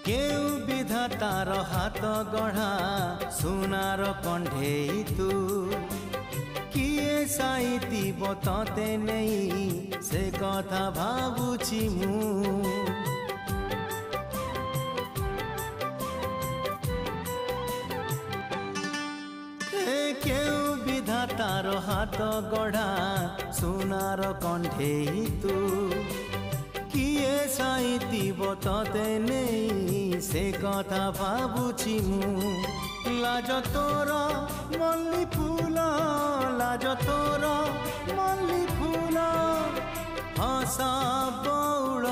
केउ विधातार हाथ गढ़ा सुनार कंढेई तू किए साइती बतते नहीं से कथा भावुची मु केउ विधातार हाथ गढ़ा सुनार कंढेई तू किए साइती बतते नहीं से कथा भावुची मु लाज तोर मल्ली फूल लाज तोर मल्ली फूल हसा बौड़